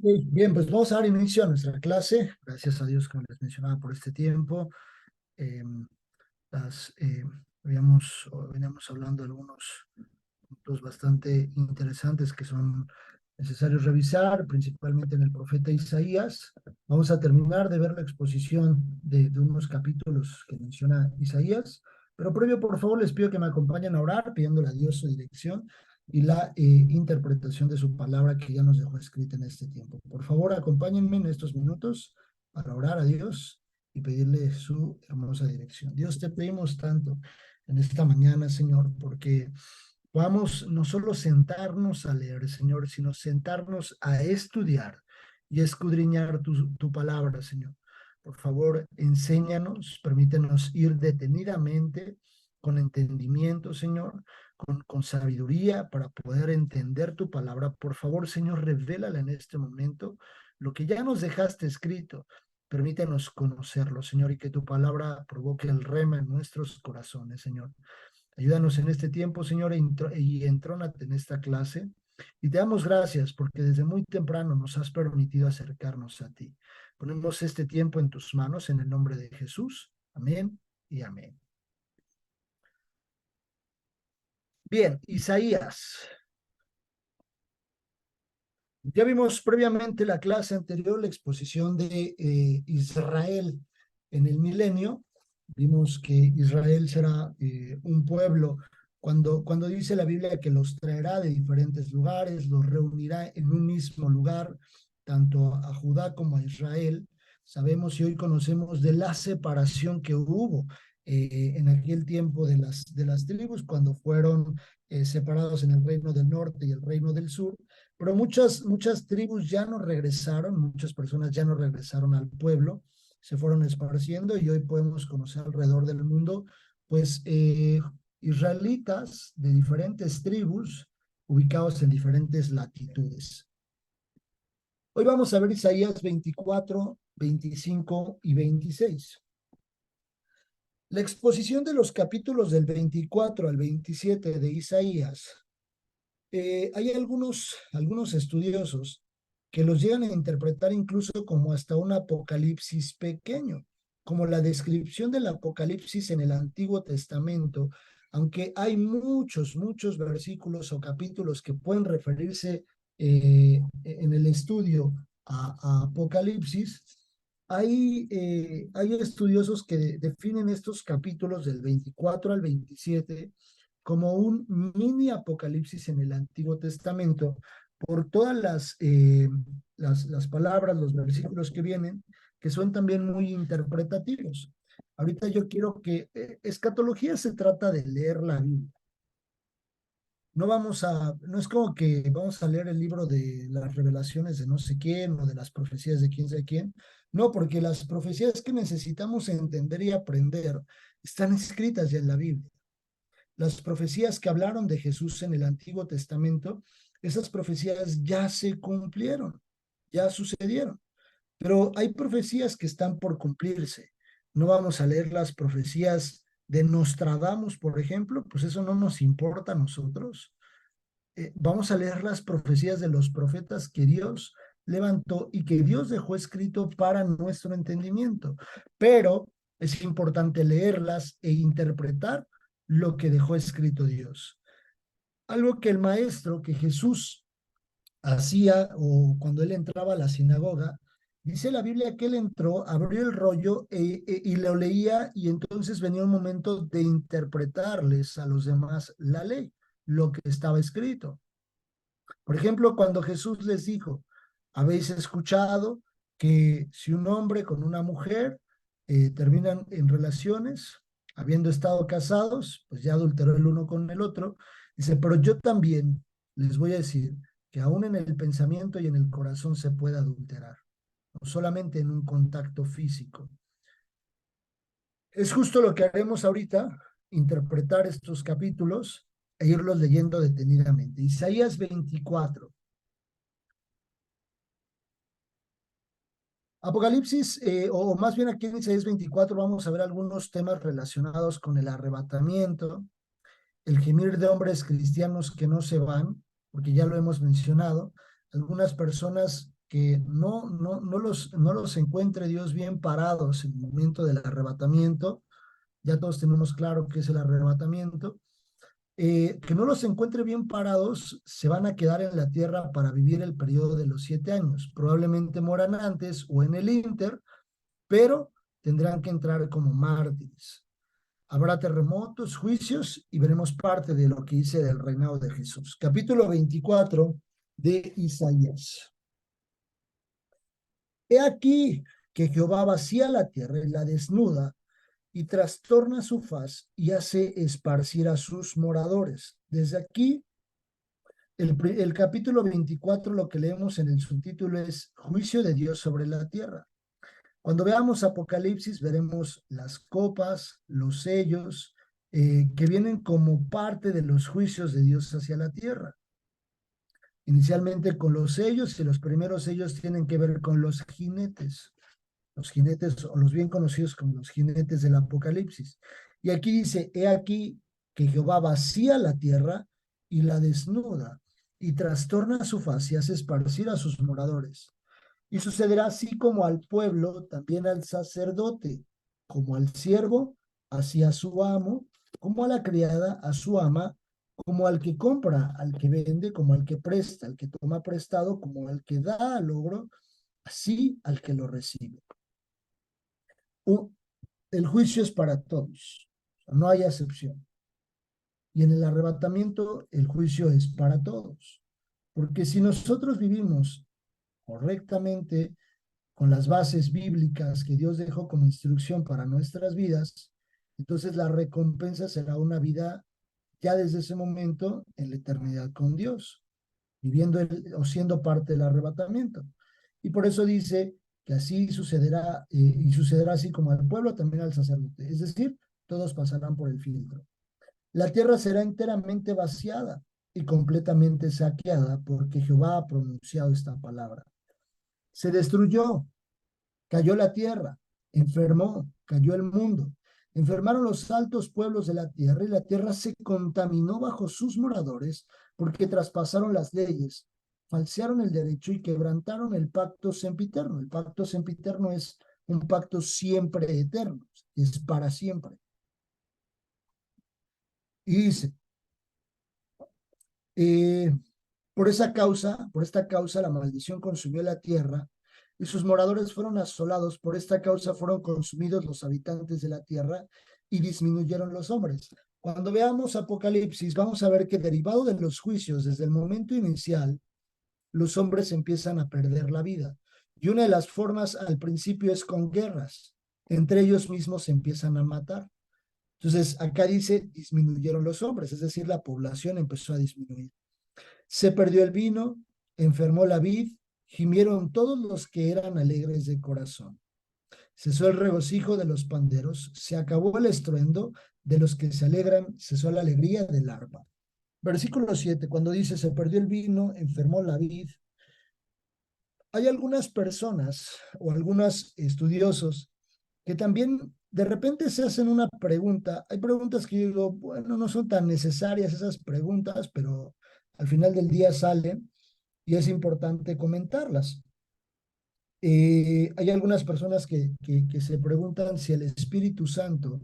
Sí, bien, pues vamos a dar inicio a nuestra clase. Gracias a Dios, como les mencionaba, por este tiempo. Eh, las, eh, veníamos hablando de algunos puntos bastante interesantes que son necesarios revisar, principalmente en el profeta Isaías. Vamos a terminar de ver la exposición de unos capítulos que menciona Isaías, pero previo, por favor, les pido que me acompañen a orar, pidiéndole a Dios su dirección y la interpretación de su palabra que ya nos dejó escrita en este tiempo. Por favor, acompáñenme en estos minutos para orar a Dios y pedirle su hermosa dirección. Dios, te pedimos tanto en esta mañana, Señor, porque vamos no solo sentarnos a leer, Señor, sino sentarnos a estudiar y escudriñar tu palabra, Señor. Por favor, enséñanos, permítenos ir detenidamente, con entendimiento, Señor, con sabiduría para poder entender tu palabra. Por favor, Señor, revélala en este momento, lo que ya nos dejaste escrito. Permítenos conocerlo, Señor, y que tu palabra provoque el rema en nuestros corazones, Señor. Ayúdanos en este tiempo, Señor, y entrónate en esta clase. Y te damos gracias porque desde muy temprano nos has permitido acercarnos a ti. Ponemos este tiempo en tus manos en el nombre de Jesús. Amén y amén. Bien, Isaías. Ya vimos previamente la clase anterior, la exposición de Israel en el milenio. Vimos que Israel será un pueblo cuando dice la Biblia que los traerá de diferentes lugares, los reunirá en un mismo lugar, tanto a Judá como a Israel. Sabemos y hoy conocemos de la separación que hubo en aquel tiempo de las tribus, cuando fueron separados en el reino del norte y el reino del sur, pero muchas tribus ya no regresaron, muchas personas ya no regresaron al pueblo, se fueron esparciendo y hoy podemos conocer alrededor del mundo, pues, israelitas de diferentes tribus ubicados en diferentes latitudes. Hoy vamos a ver Isaías 24, 25 y 26. La exposición de los capítulos del 24 al 27 de Isaías, hay algunos estudiosos que los llegan a interpretar incluso como hasta un apocalipsis pequeño, como la descripción del apocalipsis en el Antiguo Testamento, aunque hay muchos versículos o capítulos que pueden referirse en el estudio a Apocalipsis. Hay estudiosos que definen estos capítulos del 24 al 27 como un mini apocalipsis en el Antiguo Testamento por todas las palabras, los versículos que vienen, que son también muy interpretativos. Ahorita yo quiero que escatología se trata de leer la Biblia. No es como que vamos a leer el libro de las revelaciones de no sé quién o de las profecías de quién sabe quién. No, porque las profecías que necesitamos entender y aprender están escritas ya en la Biblia. Las profecías que hablaron de Jesús en el Antiguo Testamento, esas profecías ya se cumplieron, ya sucedieron. Pero hay profecías que están por cumplirse. No vamos a leer las profecías de Nostradamus, por ejemplo, pues eso no nos importa a nosotros. Vamos a leer las profecías de los profetas que Dios levantó y que Dios dejó escrito para nuestro entendimiento. Pero es importante leerlas e interpretar lo que dejó escrito Dios. Algo que el maestro, que Jesús hacía, o cuando él entraba a la sinagoga, dice la Biblia que él entró, abrió el rollo y lo leía, y entonces venía un momento de interpretarles a los demás la ley, lo que estaba escrito. Por ejemplo, cuando Jesús les dijo, habéis escuchado que si un hombre con una mujer terminan en relaciones, habiendo estado casados, pues ya adulteró el uno con el otro. Dice, pero yo también les voy a decir que aún en el pensamiento y en el corazón se puede adulterar, no solamente en un contacto físico. Es justo lo que haremos ahorita, interpretar estos capítulos e irlos leyendo detenidamente. Isaías 24. Apocalipsis, o más bien aquí en Isaías 24, vamos a ver algunos temas relacionados con el arrebatamiento, el gemir de hombres cristianos que no se van, porque ya lo hemos mencionado, algunas personas que no los encuentre Dios bien parados en el momento del arrebatamiento. Ya todos tenemos claro qué es el arrebatamiento. Que no los encuentre bien parados, se van a quedar en la tierra para vivir el periodo de los 7 años. Probablemente moran antes o en el Inter, pero tendrán que entrar como mártires. Habrá terremotos, juicios y veremos parte de lo que dice del reinado de Jesús. Capítulo 24 de Isaías. He aquí que Jehová vacía la tierra y la desnuda y trastorna su faz y hace esparcir a sus moradores. Desde aquí, el capítulo 24, lo que leemos en el subtítulo es Juicio de Dios sobre la tierra. Cuando veamos Apocalipsis, veremos las copas, los sellos, que vienen como parte de los juicios de Dios hacia la tierra. Inicialmente con los sellos, y los primeros sellos tienen que ver con los jinetes o los bien conocidos como los jinetes del Apocalipsis. Y aquí dice, he aquí que Jehová vacía la tierra y la desnuda, y trastorna su faz y hace esparcir a sus moradores. Y sucederá así como al pueblo, también al sacerdote, como al siervo, así a su amo, como a la criada, a su ama, como al que compra, al que vende, como al que presta, al que toma prestado, como al que da al logro, así al que lo recibe. El juicio es para todos, no hay excepción. Y en el arrebatamiento, el juicio es para todos. Porque si nosotros vivimos correctamente, con las bases bíblicas que Dios dejó como instrucción para nuestras vidas, entonces la recompensa será una vida ya desde ese momento en la eternidad con Dios, viviendo o siendo parte del arrebatamiento. Y por eso dice que así sucederá, y sucederá así como al pueblo, también al sacerdote. Es decir, todos pasarán por el filtro. La tierra será enteramente vaciada y completamente saqueada porque Jehová ha pronunciado esta palabra. Se destruyó, cayó la tierra, enfermó, cayó el mundo. Enfermaron los altos pueblos de la tierra y la tierra se contaminó bajo sus moradores porque traspasaron las leyes, falsearon el derecho y quebrantaron el pacto sempiterno. El pacto sempiterno es un pacto siempre eterno, es para siempre. Y dice, eh, por esta causa, la maldición consumió la tierra y sus moradores fueron asolados. Por esta causa fueron consumidos los habitantes de la tierra y disminuyeron los hombres. Cuando veamos Apocalipsis, vamos a ver que derivado de los juicios, desde el momento inicial, los hombres empiezan a perder la vida. Y una de las formas al principio es con guerras. Entre ellos mismos se empiezan a matar. Entonces, acá dice, disminuyeron los hombres, es decir, la población empezó a disminuir. Se perdió el vino, enfermó la vid, gimieron todos los que eran alegres de corazón. Cesó el regocijo de los panderos, se acabó el estruendo de los que se alegran, cesó la alegría del arpa. Versículo 7, cuando dice, se perdió el vino, enfermó la vid. Hay algunas personas o algunos estudiosos que también de repente se hacen una pregunta. Hay preguntas que yo digo, bueno, no son tan necesarias esas preguntas, pero al final del día salen y es importante comentarlas. Hay algunas personas que se preguntan si el Espíritu Santo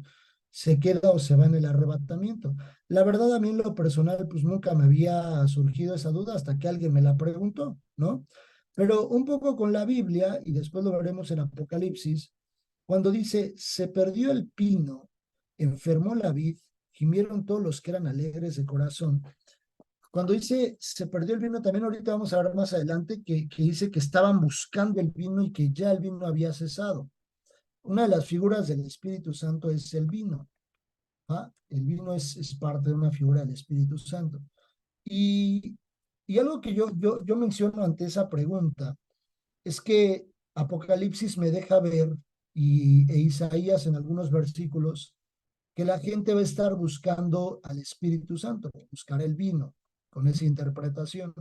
se queda o se va en el arrebatamiento. La verdad, a mí en lo personal, pues nunca me había surgido esa duda hasta que alguien me la preguntó, ¿no? Pero un poco con la Biblia, y después lo veremos en Apocalipsis, cuando dice, se perdió el pino, enfermó la vid, gimieron todos los que eran alegres de corazón. Cuando dice se perdió el vino, también ahorita vamos a ver más adelante que dice que estaban buscando el vino y que ya el vino había cesado. Una de las figuras del Espíritu Santo es el vino. ¿Ah? El vino es parte de una figura del Espíritu Santo. Y, y algo que yo menciono ante esa pregunta es que Apocalipsis me deja ver e Isaías en algunos versículos que la gente va a estar buscando al Espíritu Santo, buscar el vino con esa interpretación.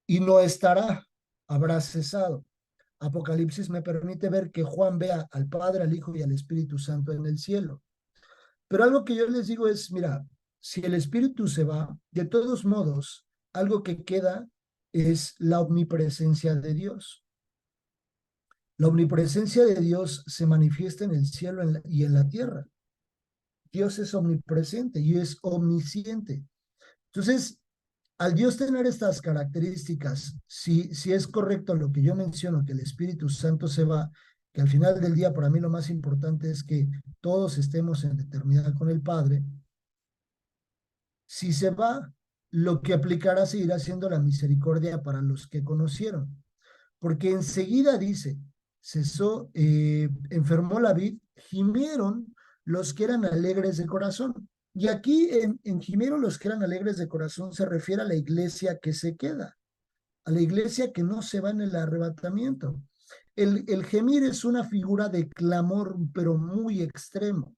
Y no estará, habrá cesado. Apocalipsis me permite ver que Juan vea al Padre, al Hijo y al Espíritu Santo en el cielo. Pero algo que yo les digo es, mira, si el Espíritu se va, de todos modos, algo que queda es la omnipresencia de Dios. La omnipresencia de Dios se manifiesta en el cielo y en la tierra. Dios es omnipresente y es omnisciente. Entonces, al Dios tener estas características, si es correcto lo que yo menciono, que el Espíritu Santo se va, que al final del día para mí lo más importante es que todos estemos en eternidad con el Padre, si se va, lo que aplicará seguirá siendo la misericordia para los que conocieron. Porque enseguida dice, enfermó la vid, gimieron los que eran alegres de corazón. Y aquí en gimieron los que eran alegres de corazón se refiere a la iglesia que se queda, a la iglesia que no se va en el arrebatamiento. El gemir es una figura de clamor, pero muy extremo.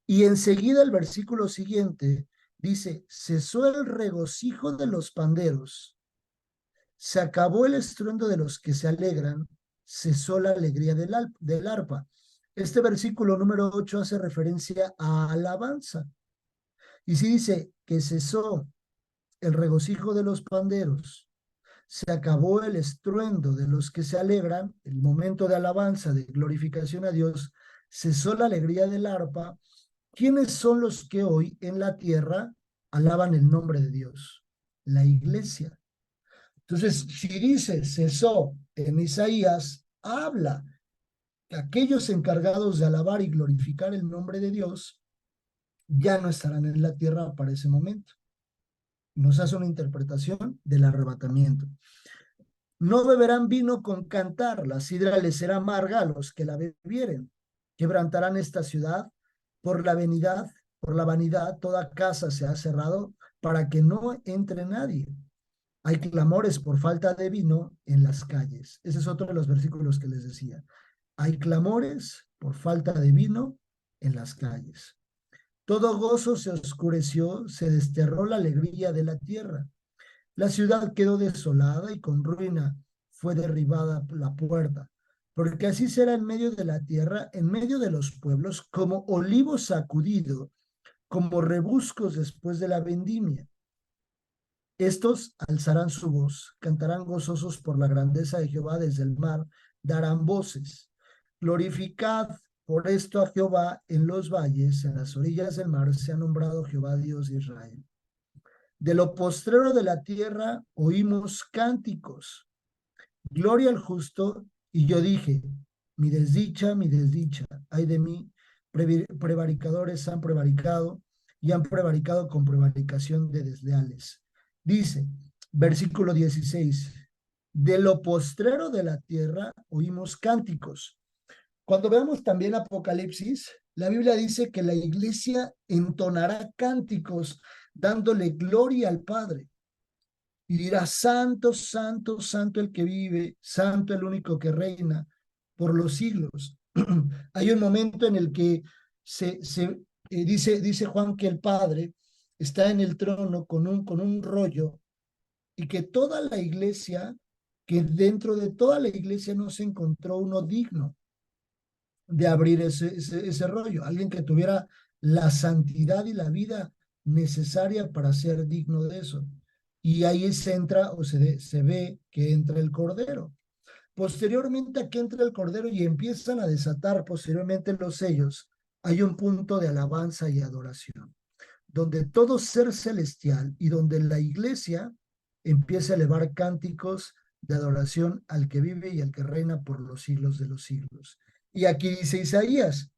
Y enseguida el versículo siguiente dice, cesó el regocijo de los panderos, se acabó el estruendo de los que se alegran, cesó la alegría del arpa. Este versículo número 8 hace referencia a alabanza. Y si dice que cesó el regocijo de los panderos, se acabó el estruendo de los que se alegran, el momento de alabanza, de glorificación a Dios, cesó la alegría del arpa. ¿Quiénes son los que hoy en la tierra alaban el nombre de Dios? La iglesia. Entonces, si dice cesó en Isaías, habla que aquellos encargados de alabar y glorificar el nombre de Dios ya no estarán en la tierra para ese momento. Nos hace una interpretación del arrebatamiento. No beberán vino con cantar, la sidra les será amarga a los que la bebieren. Quebrantarán esta ciudad por la vanidad, toda casa se ha cerrado para que no entre nadie. Hay clamores por falta de vino en las calles. Ese es otro de los versículos que les decía. Hay clamores por falta de vino en las calles. Todo gozo se oscureció, se desterró la alegría de la tierra. La ciudad quedó desolada y con ruina fue derribada la puerta, porque así será en medio de la tierra, en medio de los pueblos, como olivo sacudido, como rebuscos después de la vendimia. Estos alzarán su voz, cantarán gozosos por la grandeza de Jehová desde el mar, darán voces. Glorificad por esto a Jehová en los valles, en las orillas del mar, se ha nombrado Jehová Dios de Israel. De lo postrero de la tierra oímos cánticos. Gloria al justo, y yo dije, mi desdicha, ay de mí, prevaricadores han prevaricado y han prevaricado con prevaricación de desleales. Dice, versículo 16, de lo postrero de la tierra oímos cánticos. Cuando veamos también Apocalipsis, la Biblia dice que la iglesia entonará cánticos dándole gloria al Padre. Y dirá, santo, santo, santo el que vive, santo el único que reina por los siglos. Hay un momento en el que dice Juan que el Padre está en el trono con un rollo y que toda la iglesia, que dentro de toda la iglesia no se encontró uno digno de abrir ese rollo, alguien que tuviera la santidad y la vida necesaria para ser digno de eso. Y ahí se entra o se ve que entra el Cordero. Posteriormente a que entra el Cordero y empiezan a desatar posteriormente los sellos, hay un punto de alabanza y adoración, donde todo ser celestial y donde la iglesia empieza a elevar cánticos de adoración al que vive y al que reina por los siglos de los siglos. Y aquí dice Isaías,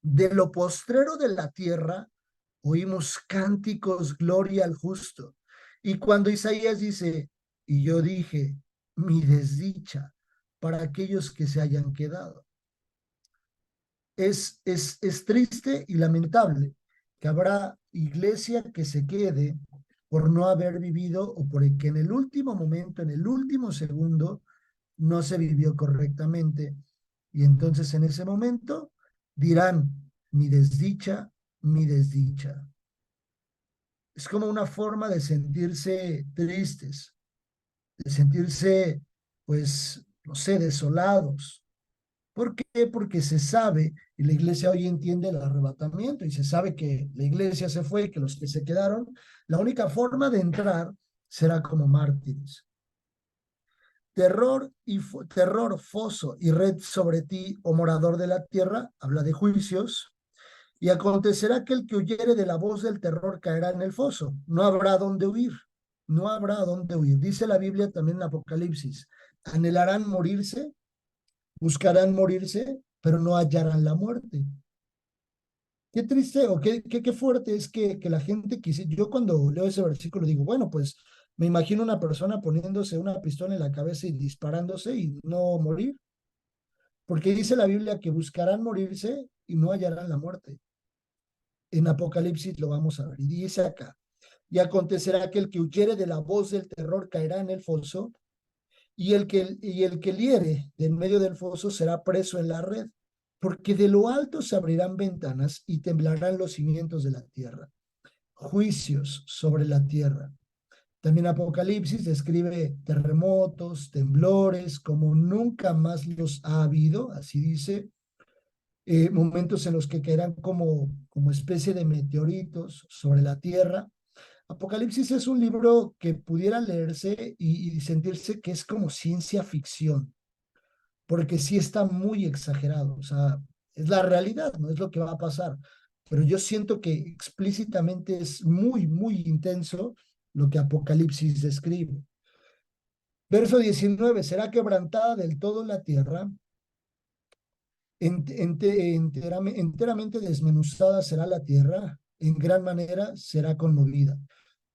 de lo postrero de la tierra oímos cánticos, gloria al justo. Y cuando Isaías dice, y yo dije, mi desdicha para aquellos que se hayan quedado. Es triste y lamentable que habrá iglesia que se quede por no haber vivido o por el que en el último momento, en el último segundo, no se vivió correctamente. Y entonces en ese momento dirán, mi desdicha, mi desdicha. Es como una forma de sentirse tristes, de sentirse, pues, no sé, desolados. ¿Por qué? Porque se sabe, y la iglesia hoy entiende el arrebatamiento, y se sabe que la iglesia se fue y que los que se quedaron, la única forma de entrar será como mártires. Terror, foso y red sobre ti, oh morador de la tierra, habla de juicios. Y acontecerá que el que huyere de la voz del terror caerá en el foso. No habrá dónde huir. No habrá dónde huir. Dice la Biblia también en Apocalipsis. Anhelarán morirse, buscarán morirse, pero no hallarán la muerte. Qué triste o qué fuerte es que la gente quisiera. Yo cuando leo ese versículo digo, bueno, pues me imagino una persona poniéndose una pistola en la cabeza y disparándose y no morir. Porque dice la Biblia que buscarán morirse y no hallarán la muerte. En Apocalipsis lo vamos a ver. Y dice acá, y acontecerá que el que huyere de la voz del terror caerá en el foso, y el que liere del medio del foso será preso en la red, porque de lo alto se abrirán ventanas y temblarán los cimientos de la tierra. Juicios sobre la tierra. También Apocalipsis describe terremotos, temblores, como nunca más los ha habido, así dice, momentos en los que caerán como especie de meteoritos sobre la tierra. Apocalipsis es un libro que pudiera leerse y sentirse que es como ciencia ficción, porque sí está muy exagerado, o sea, es la realidad, no es lo que va a pasar, pero yo siento que explícitamente es muy, muy intenso lo que Apocalipsis describe. Verso 19, será quebrantada del todo la tierra, enteramente desmenuzada será la tierra, en gran manera será conmovida.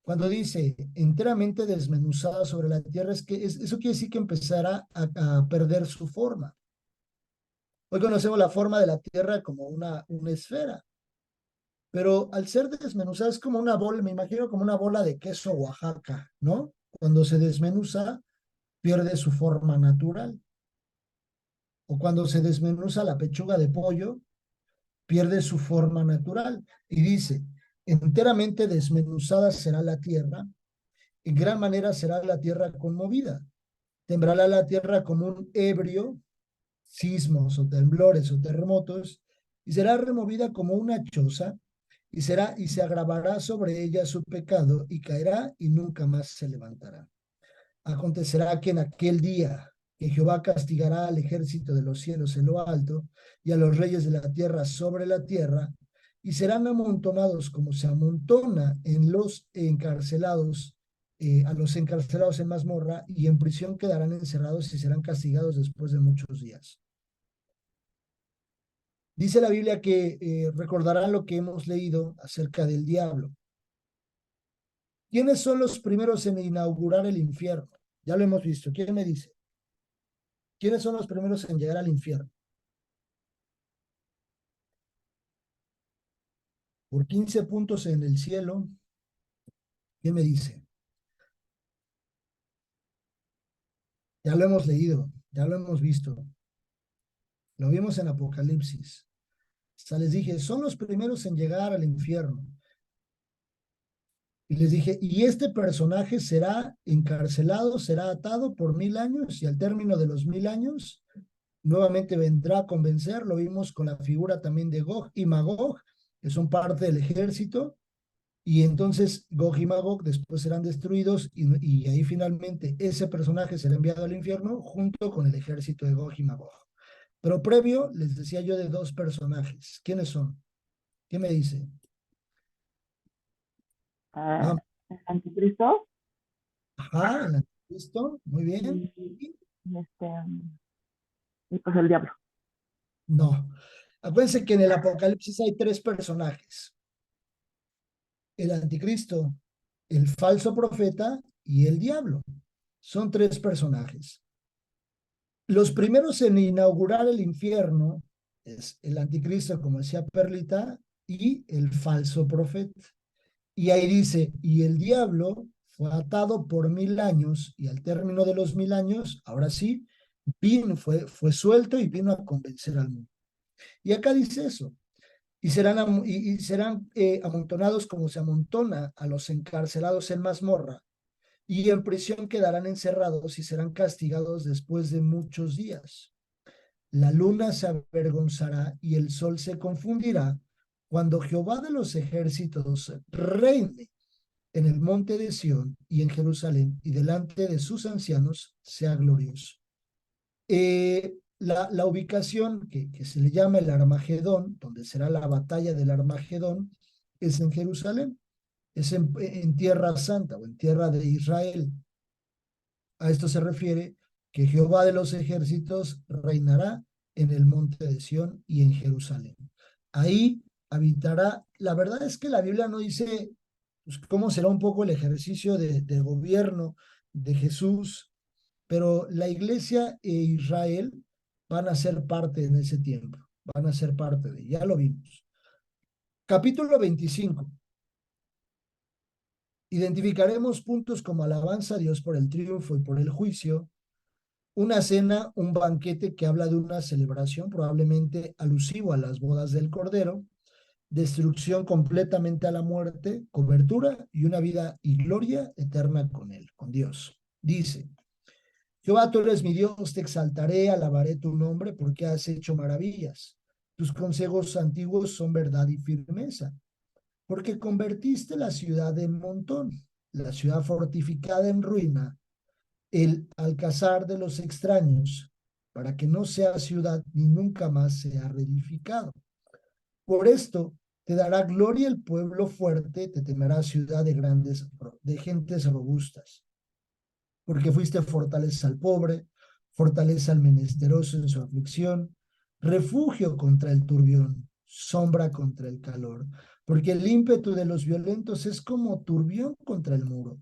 Cuando dice enteramente desmenuzada sobre la tierra, eso quiere decir que empezará a perder su forma. Hoy conocemos la forma de la tierra como una esfera, pero al ser desmenuzada es como una bola, me imagino como una bola de queso Oaxaca, ¿no? Cuando se desmenuza, pierde su forma natural. O cuando se desmenuza la pechuga de pollo, pierde su forma natural. Y dice, enteramente desmenuzada será la tierra, en gran manera será la tierra conmovida. Temblará la tierra como un ebrio, sismos o temblores o terremotos, y será removida como una choza, y se agravará sobre ella su pecado, y caerá y nunca más se levantará. Acontecerá que en aquel día que Jehová castigará al ejército de los cielos en lo alto y a los reyes de la tierra sobre la tierra, y serán amontonados como se amontona en los encarcelados, a los encarcelados en mazmorra, y en prisión quedarán encerrados y serán castigados después de muchos días. Dice la Biblia que recordarán lo que hemos leído acerca del diablo. ¿Quiénes son los primeros en inaugurar el infierno? Ya lo hemos visto. ¿Quién me dice? ¿Quiénes son los primeros en llegar al infierno? Por 15 puntos en el cielo. ¿Quién me dice? Ya lo hemos leído, ya lo hemos visto. Lo vimos en Apocalipsis. Hasta les dije, son los primeros en llegar al infierno. Y les dije, y este personaje será encarcelado, será atado por 1000 años, y al término de los 1000 años, nuevamente vendrá a convencer. Lo vimos con la figura también de Gog y Magog, que son parte del ejército. Y entonces Gog y Magog después serán destruidos, y ahí finalmente ese personaje será enviado al infierno junto con el ejército de Gog y Magog. Pero previo les decía yo de dos personajes. ¿Quiénes son? ¿Qué me dice? Ah, Ah, el anticristo ajá, el anticristo, muy bien. y, y y pues el diablo. No. Acuérdense que en el Apocalipsis hay tres personajes: el anticristo, el falso profeta y el diablo. Son tres personajes. Los primeros en inaugurar el infierno es el anticristo, como decía Perlita, y el falso profeta. Y ahí dice, y el diablo fue atado por 1000 años, y al término de los 1000 años, ahora sí, fue suelto y vino a convencer al mundo. Y acá dice eso, y serán amontonados como se amontona a los encarcelados en mazmorra, y en prisión quedarán encerrados y serán castigados después de muchos días. La luna se avergonzará y el sol se confundirá cuando Jehová de los ejércitos reine en el monte de Sión y en Jerusalén, y delante de sus ancianos sea glorioso. La ubicación que se le llama el Armagedón, donde será la batalla del Armagedón, es en Jerusalén, es en Tierra Santa o en Tierra de Israel. A esto se refiere que Jehová de los ejércitos reinará en el monte de Sión y en Jerusalén. Ahí habitará. La verdad es que la Biblia no dice pues, cómo será un poco el ejercicio de gobierno de Jesús, pero la iglesia e Israel van a ser parte en ese tiempo, van a ser parte de, ya lo vimos. Capítulo 25. Identificaremos puntos como alabanza a Dios por el triunfo y por el juicio, una cena, un banquete que habla de una celebración probablemente alusivo a las bodas del Cordero, destrucción completamente a la muerte, cobertura y una vida y gloria eterna con Él, con Dios. Dice, Jehová, tú eres mi Dios, te exaltaré, alabaré tu nombre porque has hecho maravillas. Tus consejos antiguos son verdad y firmeza, porque convertiste la ciudad en montón, la ciudad fortificada en ruina, el alcázar de los extraños, para que no sea ciudad ni nunca más sea reedificado. Por esto te dará gloria el pueblo fuerte, te temerá ciudad de gentes robustas, porque fuiste fortaleza al pobre, fortaleza al menesteroso en su aflicción, refugio contra el turbión, sombra contra el calor, porque el ímpetu de los violentos es como turbión contra el muro.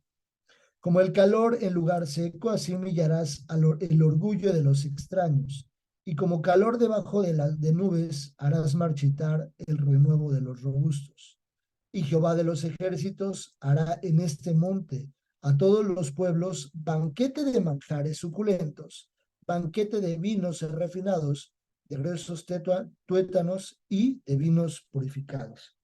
Como el calor en lugar seco, así humillarás el orgullo de los extraños, y como calor debajo de nubes, harás marchitar el renuevo de los robustos. Y Jehová de los ejércitos hará en este monte a todos los pueblos banquete de manjares suculentos, banquete de vinos refinados, de gruesos tuétanos y de vinos purificados.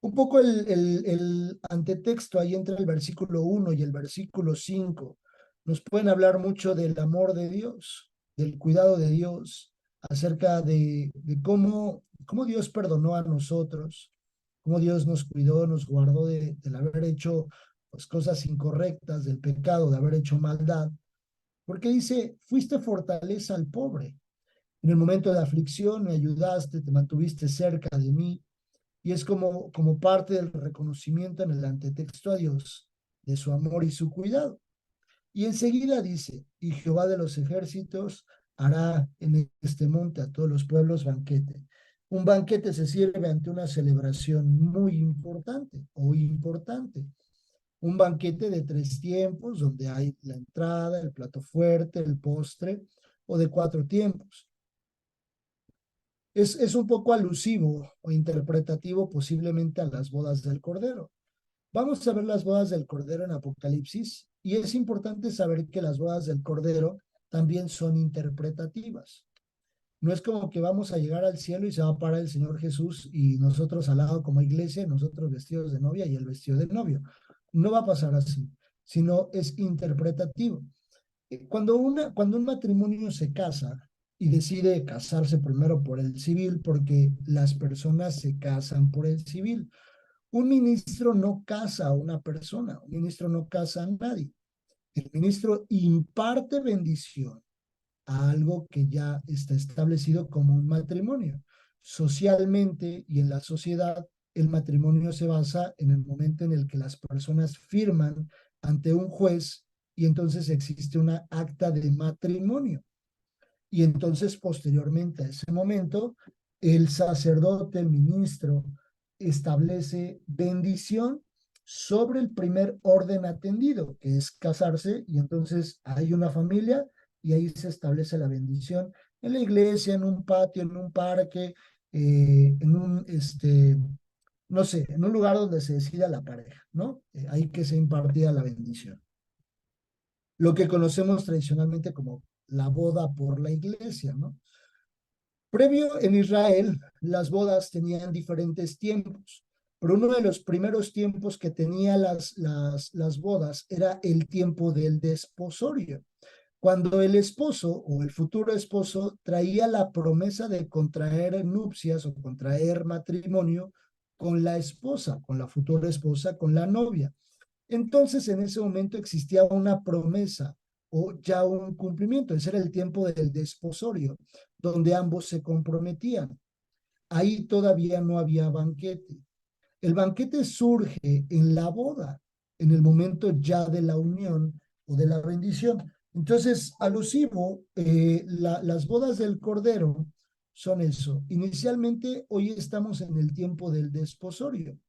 Un poco el antetexto ahí entre el versículo 1 y el versículo 5 nos pueden hablar mucho del amor de Dios, del cuidado de Dios, acerca de cómo Dios perdonó a nosotros, cómo Dios nos cuidó, nos guardó del haber hecho pues, cosas incorrectas, del pecado, de haber hecho maldad. Porque dice, fuiste fortaleza al pobre. En el momento de aflicción me ayudaste, te mantuviste cerca de mí. Y es como parte del reconocimiento en el antetexto a Dios de su amor y su cuidado. Y enseguida dice, y Jehová de los ejércitos hará en este monte a todos los pueblos banquete. Un banquete se sirve ante una celebración muy importante o importante. Un banquete de 3 tiempos, donde hay la entrada, el plato fuerte, el postre, o de 4 tiempos. Es un poco alusivo o interpretativo posiblemente a las bodas del Cordero. Vamos a ver las bodas del Cordero en Apocalipsis y es importante saber que las bodas del Cordero también son interpretativas. No es como que vamos a llegar al cielo y se va a parar el Señor Jesús y nosotros al lado como iglesia, nosotros vestidos de novia y el vestido de novio. No va a pasar así, sino es interpretativo. Cuando un matrimonio se casa y decide casarse primero por el civil, porque las personas se casan por el civil, un ministro no casa a una persona, un ministro no casa a nadie. El ministro imparte bendición a algo que ya está establecido como un matrimonio. Socialmente y en la sociedad, el matrimonio se basa en el momento en el que las personas firman ante un juez y entonces existe una acta de matrimonio. Y entonces, posteriormente a ese momento, el sacerdote, el ministro, establece bendición sobre el primer orden atendido, que es casarse, y entonces hay una familia y ahí se establece la bendición en la iglesia, en un patio, en un parque, no sé, en un lugar donde se decida la pareja, ¿no? Ahí que se impartía la bendición. Lo que conocemos tradicionalmente como la boda por la iglesia, ¿no? Previo en Israel, las bodas tenían diferentes tiempos, pero uno de los primeros tiempos que tenía las bodas era el tiempo del desposorio, cuando el esposo o el futuro esposo traía la promesa de contraer nupcias o contraer matrimonio con la esposa, con la futura esposa, con la novia. Entonces, en ese momento existía una promesa o ya un cumplimiento. Ese era el tiempo del desposorio, donde ambos se comprometían. Ahí todavía no había banquete. El banquete surge en la boda, en el momento ya de la unión o de la bendición. Entonces, alusivo, las bodas del Cordero son eso. Inicialmente, hoy estamos en el tiempo del desposorio,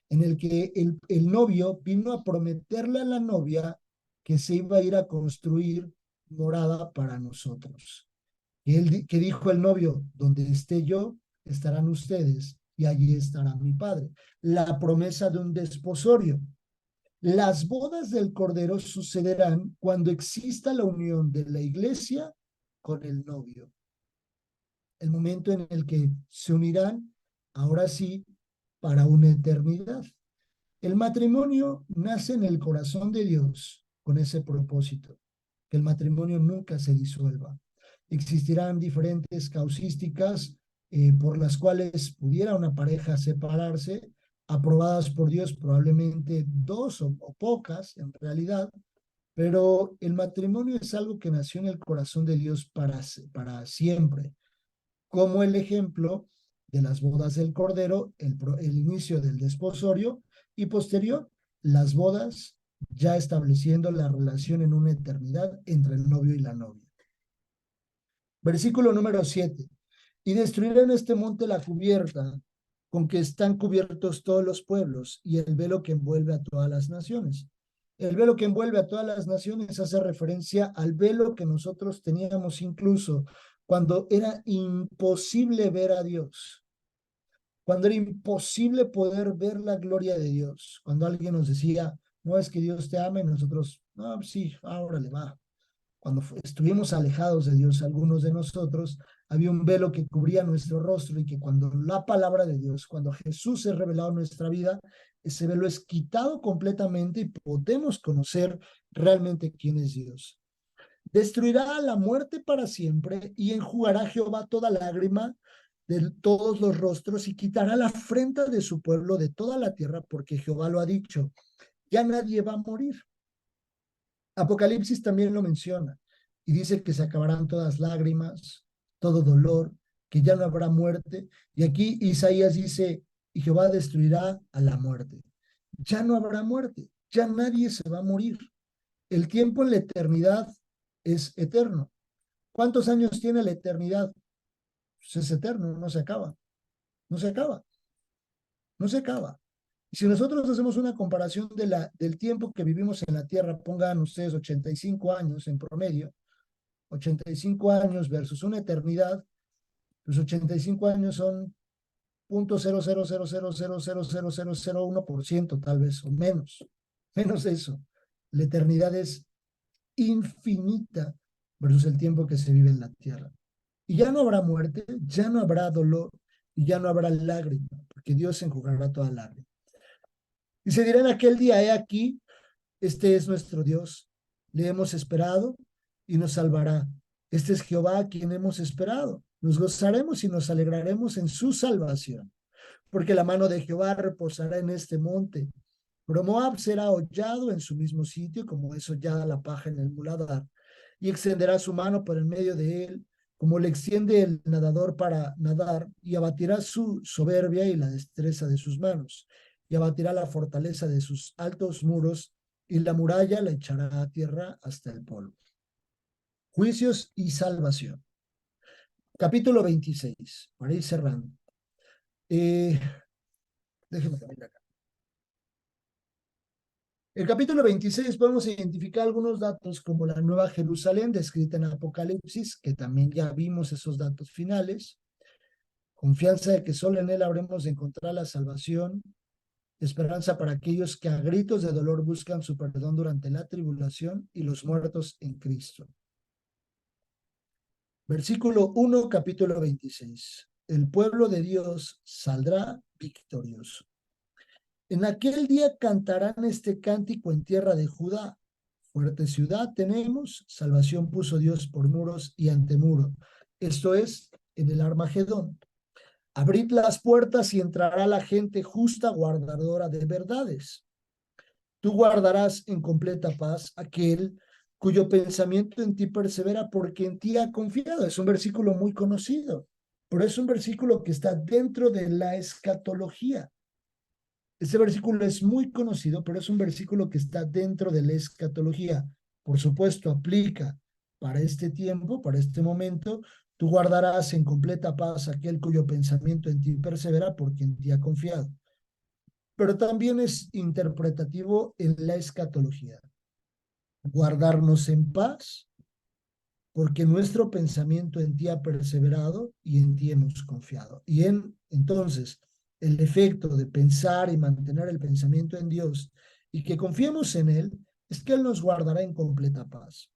en el que el novio vino a prometerle a la novia que se iba a ir a construir morada para nosotros. Que dijo el novio, donde esté yo, estarán ustedes y allí estará mi padre. La promesa de un desposorio. Las bodas del Cordero sucederán cuando exista la unión de la iglesia con el novio. El momento en el que se unirán, ahora sí, para una eternidad. El matrimonio nace en el corazón de Dios con ese propósito, que el matrimonio nunca se disuelva. Existirán diferentes causísticas por las cuales pudiera una pareja separarse, aprobadas por Dios probablemente dos o pocas en realidad, pero el matrimonio es algo que nació en el corazón de Dios para siempre, como el ejemplo de las bodas del Cordero, el inicio del desposorio y posterior, las bodas ya estableciendo la relación en una eternidad entre el novio y la novia. Versículo número 7. Y destruiré en este monte la cubierta con que están cubiertos todos los pueblos y el velo que envuelve a todas las naciones. El velo que envuelve a todas las naciones hace referencia al velo que nosotros teníamos incluso cuando era imposible ver a Dios, cuando era imposible poder ver la gloria de Dios, cuando alguien nos decía, no es que Dios te ame, nosotros, no, sí, ahora le va. Cuando estuvimos alejados de Dios, algunos de nosotros, había un velo que cubría nuestro rostro y que cuando la palabra de Dios, cuando Jesús es revelado en nuestra vida, ese velo es quitado completamente y podemos conocer realmente quién es Dios. Destruirá la muerte para siempre y enjugará Jehová toda lágrima de todos los rostros y quitará la afrenta de su pueblo de toda la tierra, porque Jehová lo ha dicho, ya nadie va a morir. Apocalipsis también lo menciona y dice que se acabarán todas lágrimas, todo dolor, que ya no habrá muerte. Y aquí Isaías dice, y Jehová destruirá a la muerte. Ya no habrá muerte, ya nadie se va a morir. El tiempo en la eternidad es eterno. ¿Cuántos años tiene la eternidad? Pues es eterno, no se acaba, no se acaba, no se acaba. Y si nosotros hacemos una comparación del tiempo que vivimos en la tierra, pongan ustedes 85 años en promedio, 85 años versus una eternidad, pues 85 años son 0.000000001% tal vez, o menos de eso. La eternidad es infinita versus el tiempo que se vive en la tierra. Y ya no habrá muerte, ya no habrá dolor y ya no habrá lágrima, porque Dios enjugará toda lágrima. Y se dirá en aquel día, he aquí, este es nuestro Dios, le hemos esperado y nos salvará. Este es Jehová a quien hemos esperado. Nos gozaremos y nos alegraremos en su salvación, porque la mano de Jehová reposará en este monte. Pero Moab será hollado en su mismo sitio, como es hollada la paja en el muladar, y extenderá su mano por el medio de él, como le extiende el nadador para nadar, y abatirá su soberbia y la destreza de sus manos, y abatirá la fortaleza de sus altos muros, y la muralla la echará a tierra hasta el polvo. Juicios y salvación. Capítulo 26, para ir cerrando. Déjenme cambiar acá. El capítulo 26 podemos identificar algunos datos como la Nueva Jerusalén descrita en Apocalipsis, que también ya vimos esos datos finales, confianza de que solo en él habremos de encontrar la salvación, esperanza para aquellos que a gritos de dolor buscan su perdón durante la tribulación y los muertos en Cristo. Versículo 1, capítulo 26. El pueblo de Dios saldrá victorioso. En aquel día cantarán este cántico en tierra de Judá. Fuerte ciudad tenemos, salvación puso Dios por muros y antemuro. Esto es, en el Armagedón. Abrid las puertas y entrará la gente justa, guardadora de verdades. Tú guardarás en completa paz aquel cuyo pensamiento en ti persevera porque en ti ha confiado. Es un versículo muy conocido, pero es un versículo que está dentro de la escatología. Este versículo es muy conocido, pero es un versículo que está dentro de la escatología. Por supuesto, aplica para este tiempo, para este momento. Tú guardarás en completa paz aquel cuyo pensamiento en ti persevera porque en ti ha confiado. Pero también es interpretativo en la escatología. Guardarnos en paz porque nuestro pensamiento en ti ha perseverado y en ti hemos confiado. Entonces, el efecto de pensar y mantener el pensamiento en Dios y que confiemos en Él es que Él nos guardará en completa paz.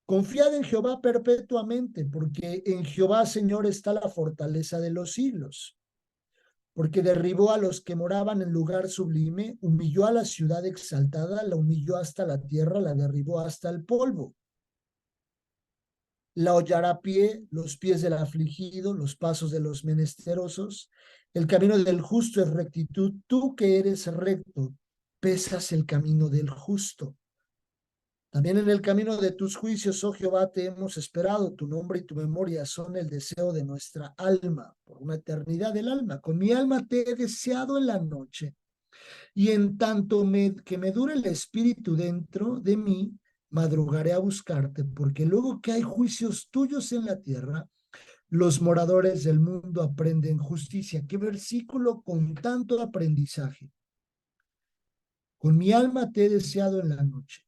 Confiad en Jehová perpetuamente, porque en Jehová, Señor, está la fortaleza de los siglos. Porque derribó a los que moraban en lugar sublime, humilló a la ciudad exaltada, la humilló hasta la tierra, la derribó hasta el polvo. La hollará a pie, los pies del afligido, los pasos de los menesterosos. El camino del justo es rectitud. Tú que eres recto, pesas el camino del justo. También en el camino de tus juicios, oh Jehová, te hemos esperado. Tu nombre y tu memoria son el deseo de nuestra alma, por una eternidad del alma. Con mi alma te he deseado en la noche. Y en tanto que me dure el espíritu dentro de mí, madrugaré a buscarte, porque luego que hay juicios tuyos en la tierra, los moradores del mundo aprenden justicia. Qué versículo con tanto aprendizaje. Con mi alma te he deseado en la noche.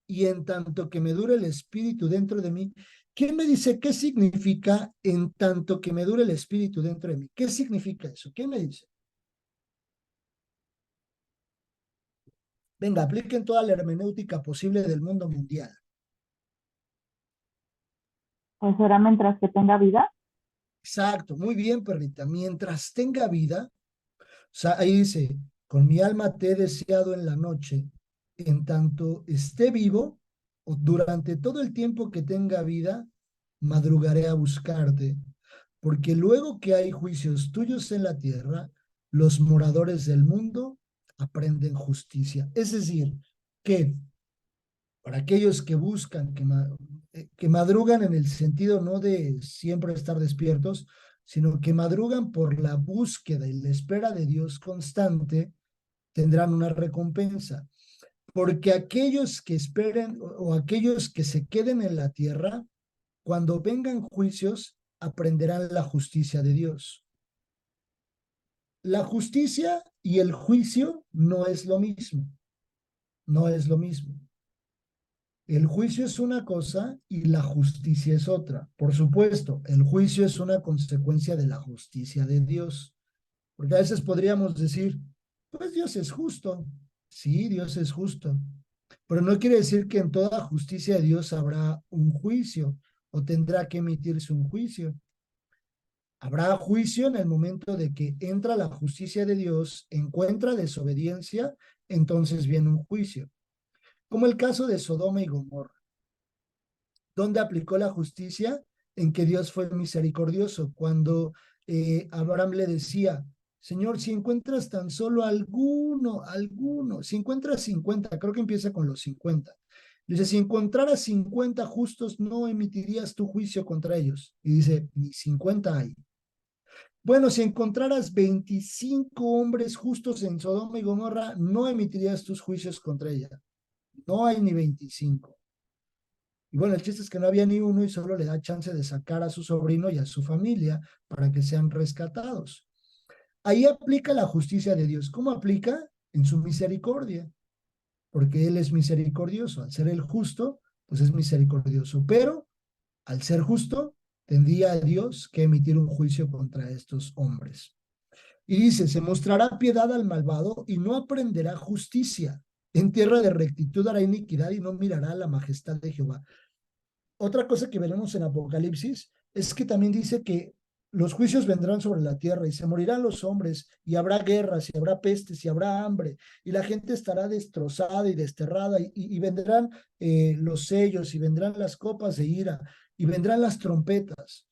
Y en tanto que me dure el espíritu dentro de mí, ¿quién me dice qué significa en tanto que me dure el espíritu dentro de mí? ¿Qué significa eso? ¿Quién me dice? Venga, apliquen toda la hermenéutica posible del mundo mundial. Pues será mientras que tenga vida. Exacto, muy bien, perrita. Mientras tenga vida, o sea, ahí dice, con mi alma te he deseado en la noche, en tanto esté vivo, o durante todo el tiempo que tenga vida, madrugaré a buscarte, porque luego que hay juicios tuyos en la tierra, los moradores del mundo aprenden justicia. Es decir, que para aquellos que buscan, que madrugan en el sentido no de siempre estar despiertos, sino que madrugan por la búsqueda y la espera de Dios constante, tendrán una recompensa. Porque aquellos que esperen o aquellos que se queden en la tierra, cuando vengan juicios, aprenderán la justicia de Dios. La justicia y el juicio no es lo mismo, no es lo mismo. El juicio es una cosa y la justicia es otra. Por supuesto, el juicio es una consecuencia de la justicia de Dios. Porque a veces podríamos decir, pues Dios es justo. Sí, Dios es justo. Pero no quiere decir que en toda justicia de Dios habrá un juicio o tendrá que emitirse un juicio. Habrá juicio en el momento de que entra la justicia de Dios, encuentra desobediencia, entonces viene un juicio. Como el caso de Sodoma y Gomorra. ¿Dónde aplicó la justicia? En que Dios fue misericordioso. Cuando Abraham le decía, Señor, si encuentras tan solo alguno, si encuentras 50, creo que empieza con los 50. Dice, si encontraras 50 justos, no emitirías tu juicio contra ellos. Y dice, ni 50 hay. Bueno, si encontraras 25 hombres justos en Sodoma y Gomorra, no emitirías tus juicios contra ella. No hay ni 25. Y bueno, el chiste es que no había ni uno y solo le da chance de sacar a su sobrino y a su familia para que sean rescatados. Ahí aplica la justicia de Dios. ¿Cómo aplica? En su misericordia, porque Él es misericordioso. Al ser el justo, pues es misericordioso. Pero al ser justo, tendría a Dios que emitir un juicio contra estos hombres. Y dice, se mostrará piedad al malvado y no aprenderá justicia. En tierra de rectitud hará iniquidad y no mirará la majestad de Jehová. Otra cosa que veremos en Apocalipsis es que también dice que los juicios vendrán sobre la tierra y se morirán los hombres y habrá guerras y habrá pestes y habrá hambre y la gente estará destrozada y desterrada y vendrán los sellos y vendrán las copas de ira y vendrán las trompetas.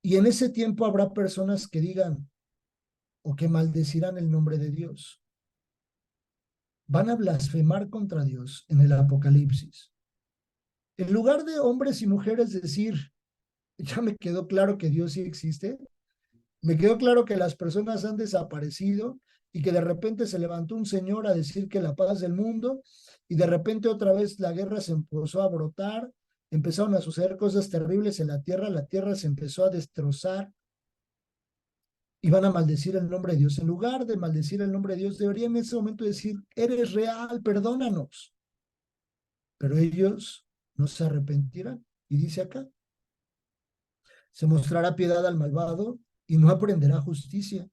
Y en ese tiempo habrá personas que digan o que maldecirán el nombre de Dios. Van a blasfemar contra Dios en el Apocalipsis. En lugar de hombres y mujeres decir, ya me quedó claro que Dios sí existe, me quedó claro que las personas han desaparecido y que de repente se levantó un señor a decir que la paz del mundo y de repente otra vez la guerra se empezó a brotar, empezaron a suceder cosas terribles en la tierra se empezó a destrozar y van a maldecir el nombre de Dios. En lugar de maldecir el nombre de Dios, deberían en ese momento decir, eres real, perdónanos. Pero ellos no se arrepentirán. Y dice acá, se mostrará piedad al malvado y no aprenderá justicia.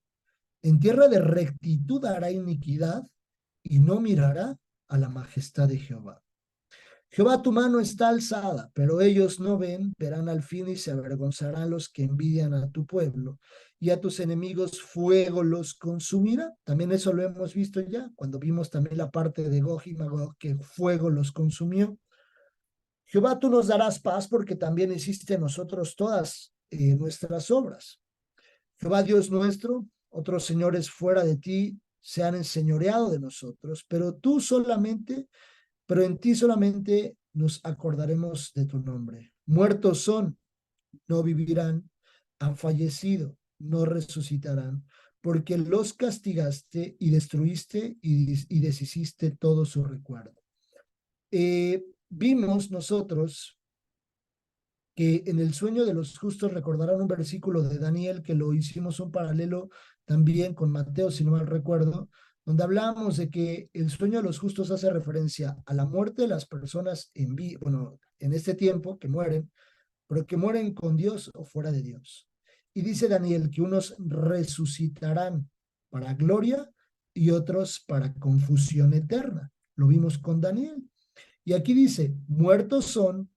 En tierra de rectitud hará iniquidad y no mirará a la majestad de Jehová. Jehová, tu mano está alzada, pero ellos no ven, verán al fin y se avergonzarán los que envidian a tu pueblo. Y a tus enemigos fuego los consumirá. También eso lo hemos visto ya, cuando vimos también la parte de Gog y Magog, que fuego los consumió. Jehová, tú nos darás paz porque también hiciste en nosotros todas nuestras obras. Jehová Dios nuestro, otros señores fuera de ti se han enseñoreado de nosotros, pero en ti solamente nos acordaremos de tu nombre. Muertos son, no vivirán, han fallecido, no resucitarán, porque los castigaste y destruiste y deshiciste todo su recuerdo. Vimos nosotros que en el sueño de los justos recordarán un versículo de Daniel que lo hicimos un paralelo también con Mateo, si no mal recuerdo, donde hablamos de que el sueño de los justos hace referencia a la muerte de las personas en este tiempo que mueren, pero que mueren con Dios o fuera de Dios. Y dice Daniel que unos resucitarán para gloria y otros para confusión eterna. Lo vimos con Daniel. Y aquí dice, muertos son,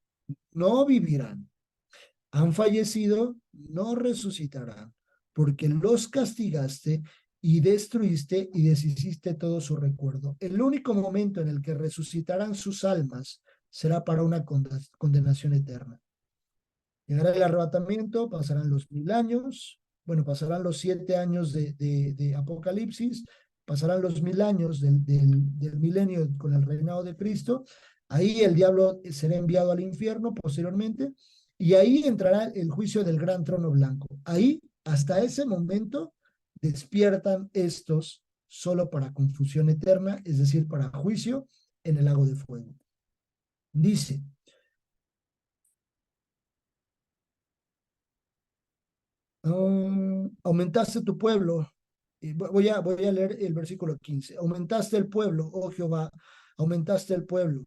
no vivirán, han fallecido, no resucitarán, porque los castigaste y destruiste y deshiciste todo su recuerdo. El único momento en el que resucitarán sus almas será para una condenación eterna. Llegará el arrebatamiento, pasarán los 1000 años, bueno, pasarán los 7 años de Apocalipsis, pasarán los 1000 años del milenio con el reinado de Cristo. Ahí el diablo será enviado al infierno posteriormente y ahí entrará el juicio del gran trono blanco. Ahí, hasta ese momento, despiertan estos solo para confusión eterna, es decir, para juicio en el lago de fuego. Dice, aumentaste tu pueblo. Voy a leer el versículo 15. Aumentaste el pueblo, oh Jehová, aumentaste el pueblo.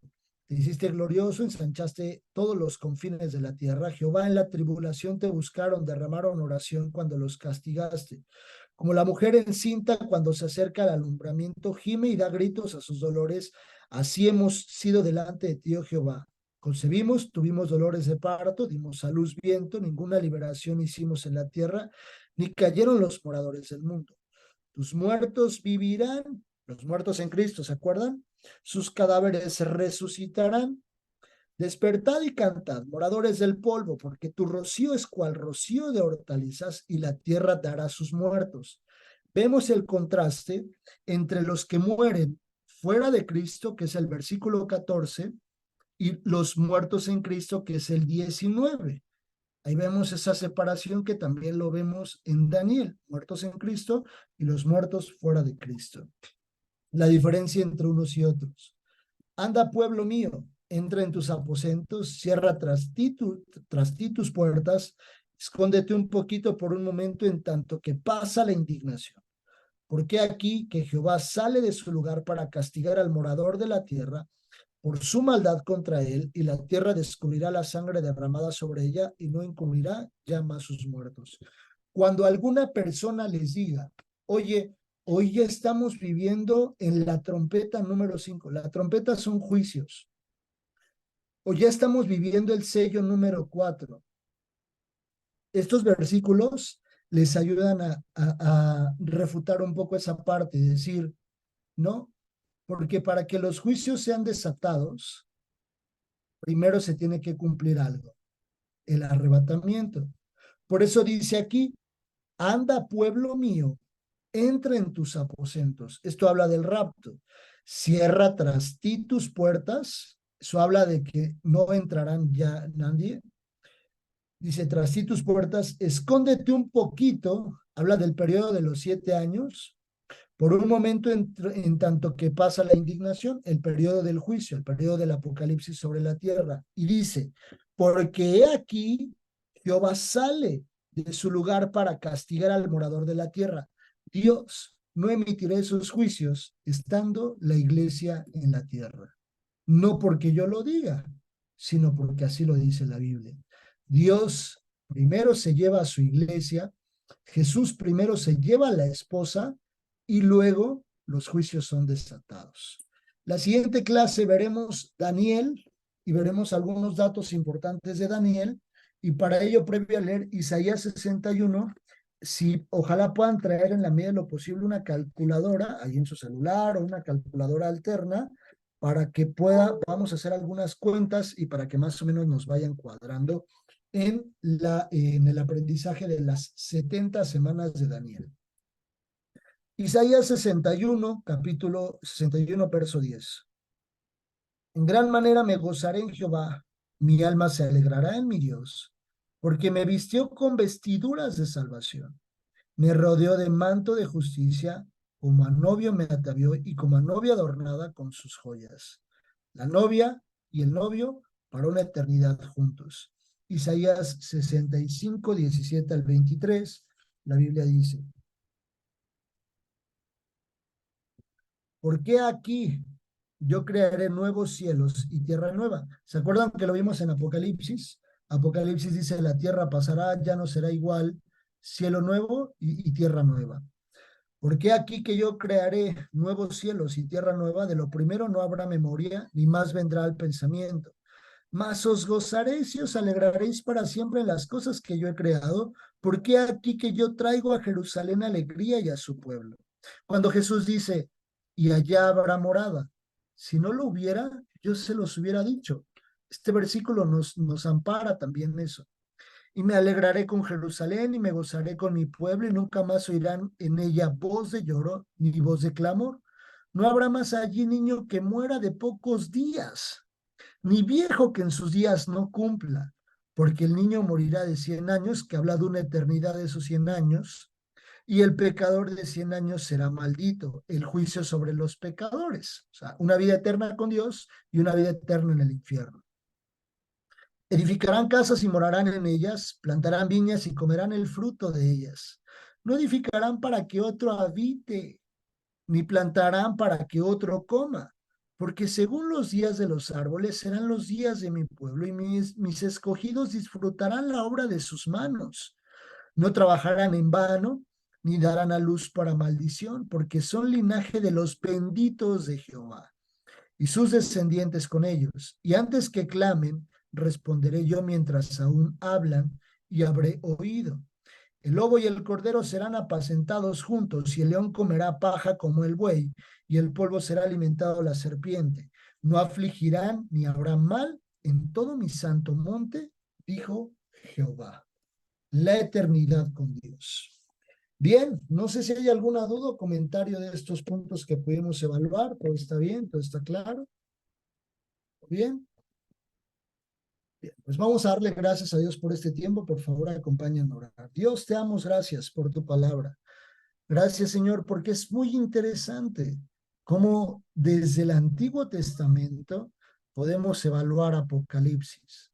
Te hiciste glorioso, ensanchaste todos los confines de la tierra. Jehová, en la tribulación te buscaron, derramaron oración cuando los castigaste. Como la mujer encinta cuando se acerca al alumbramiento, gime y da gritos a sus dolores. Así hemos sido delante de ti, oh Jehová. Concebimos, tuvimos dolores de parto, dimos a luz viento, ninguna liberación hicimos en la tierra, ni cayeron los moradores del mundo. Tus muertos vivirán, los muertos en Cristo, ¿se acuerdan? Sus cadáveres resucitarán. Despertad y cantad, moradores del polvo, porque tu rocío es cual rocío de hortalizas y la tierra dará sus muertos. Vemos el contraste entre los que mueren fuera de Cristo, que es el versículo 14, y los muertos en Cristo, que es el 19. Ahí vemos esa separación que también lo vemos en Daniel, muertos en Cristo y los muertos fuera de Cristo. La diferencia entre unos y otros. Anda, pueblo mío, entra en tus aposentos, cierra tras ti tus puertas, escóndete un poquito por un momento en tanto que pasa la indignación. Porque aquí que Jehová sale de su lugar para castigar al morador de la tierra por su maldad contra él, y la tierra descubrirá la sangre derramada sobre ella y no encubrirá ya más sus muertos. Cuando alguna persona les diga, oye, hoy ya estamos viviendo en la trompeta número 5, la trompeta son juicios, o ya estamos viviendo el sello número 4. Estos versículos les ayudan a refutar un poco esa parte, es decir, ¿no? Porque para que los juicios sean desatados, primero se tiene que cumplir algo, el arrebatamiento. Por eso dice aquí, anda pueblo mío, entra en tus aposentos. Esto habla del rapto. Cierra tras ti tus puertas. Eso habla de que no entrarán ya nadie. Dice, tras ti tus puertas, escóndete un poquito. Habla del periodo de los 7 años. Por un momento, en tanto que pasa la indignación, el periodo del juicio, el periodo del apocalipsis sobre la tierra. Y dice, porque he aquí, Jehová sale de su lugar para castigar al morador de la tierra. Dios no emitirá esos juicios estando la iglesia en la tierra. No porque yo lo diga, sino porque así lo dice la Biblia. Dios primero se lleva a su iglesia, Jesús primero se lleva a la esposa y luego los juicios son desatados. La siguiente clase veremos Daniel y veremos algunos datos importantes de Daniel, y para ello, previo a leer Isaías 61, si ojalá puedan traer en la medida de lo posible una calculadora ahí en su celular o una calculadora alterna para que vamos a hacer algunas cuentas y para que más o menos nos vayan cuadrando en el aprendizaje de las 70 semanas de Daniel. Isaías 61, capítulo 61, verso 10. En gran manera me gozaré en Jehová, mi alma se alegrará en mi Dios, porque me vistió con vestiduras de salvación, me rodeó de manto de justicia, como a novio me atavió y como a novia adornada con sus joyas. La novia y el novio para una eternidad juntos. Isaías 65, 17 al 23, la Biblia dice, ¿por qué aquí yo crearé nuevos cielos y tierra nueva? ¿Se acuerdan que lo vimos en Apocalipsis? Apocalipsis dice, la tierra pasará, ya no será igual, cielo nuevo y tierra nueva. ¿Por qué aquí que yo crearé nuevos cielos y tierra nueva? De lo primero no habrá memoria, ni más vendrá al pensamiento. Mas os gozaréis y os alegraréis para siempre en las cosas que yo he creado, porque aquí que yo traigo a Jerusalén alegría y a su pueblo. Cuando Jesús dice, y allá habrá morada, si no lo hubiera, yo se los hubiera dicho. Este versículo nos ampara también eso. Y me alegraré con Jerusalén y me gozaré con mi pueblo y nunca más oirán en ella voz de lloro ni voz de clamor. No habrá más allí niño que muera de pocos días, ni viejo que en sus días no cumpla, porque el niño morirá de 100 años, que habla de una eternidad de esos 100 años, y el pecador de 100 años será maldito, el juicio sobre los pecadores, o sea, una vida eterna con Dios y una vida eterna en el infierno. Edificarán casas y morarán en ellas, plantarán viñas y comerán el fruto de ellas. No edificarán para que otro habite, ni plantarán para que otro coma, porque según los días de los árboles serán los días de mi pueblo, y mis escogidos disfrutarán la obra de sus manos. No trabajarán en vano, ni darán a luz para maldición, porque son linaje de los benditos de Jehová, y sus descendientes con ellos. Y antes que clamen, responderé yo mientras aún hablan, y habré oído. El lobo y el cordero serán apacentados juntos, y el león comerá paja como el buey, y el polvo será alimentado la serpiente. No afligirán ni habrá mal en todo mi santo monte, dijo Jehová. La eternidad con Dios. Bien, no sé si hay alguna duda o comentario de estos puntos que pudimos evaluar. Todo está bien, todo está claro. Bien. Bien, pues vamos a darle gracias a Dios por este tiempo. Por favor, acompáñanos a orar. Dios, te damos gracias por tu palabra. Gracias, Señor, porque es muy interesante cómo desde el Antiguo Testamento podemos evaluar Apocalipsis.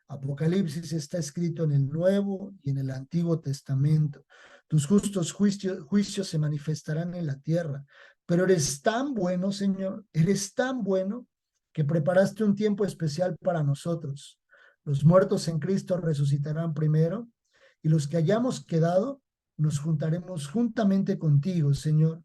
Apocalipsis está escrito en el Nuevo y en el Antiguo Testamento. Tus justos juicios se manifestarán en la tierra. Pero eres tan bueno, Señor, eres tan bueno que preparaste un tiempo especial para nosotros. Los muertos en Cristo resucitarán primero y los que hayamos quedado nos juntaremos juntamente contigo, Señor,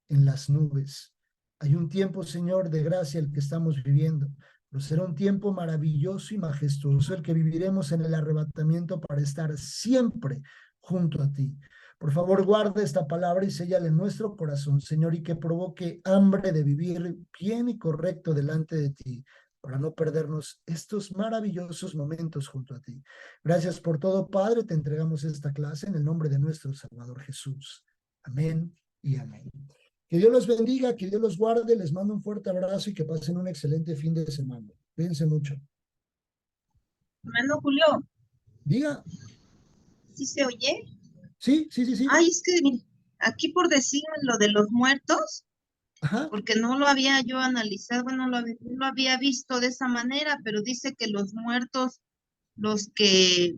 en las nubes. Hay un tiempo, Señor, de gracia el que estamos viviendo, pero será un tiempo maravilloso y majestuoso el que viviremos en el arrebatamiento para estar siempre junto a ti. Por favor, guarda esta palabra y séllala en nuestro corazón, Señor, y que provoque hambre de vivir bien y correcto delante de ti. para no perdernos estos maravillosos momentos junto a ti. Gracias por todo, Padre. Te entregamos esta clase en el nombre de nuestro Salvador Jesús. Amén y amén. Que Dios los bendiga, que Dios los guarde. Les mando un fuerte abrazo y que pasen un excelente fin de semana. Cuídense mucho. Hermano Julio, Diga. ¿sí se oye? Sí, sí, sí, sí. Ay, es que mire, aquí por decir lo de los muertos, Ajá. porque no lo había yo analizado, bueno, no lo había visto de esa manera, pero dice que los muertos, los que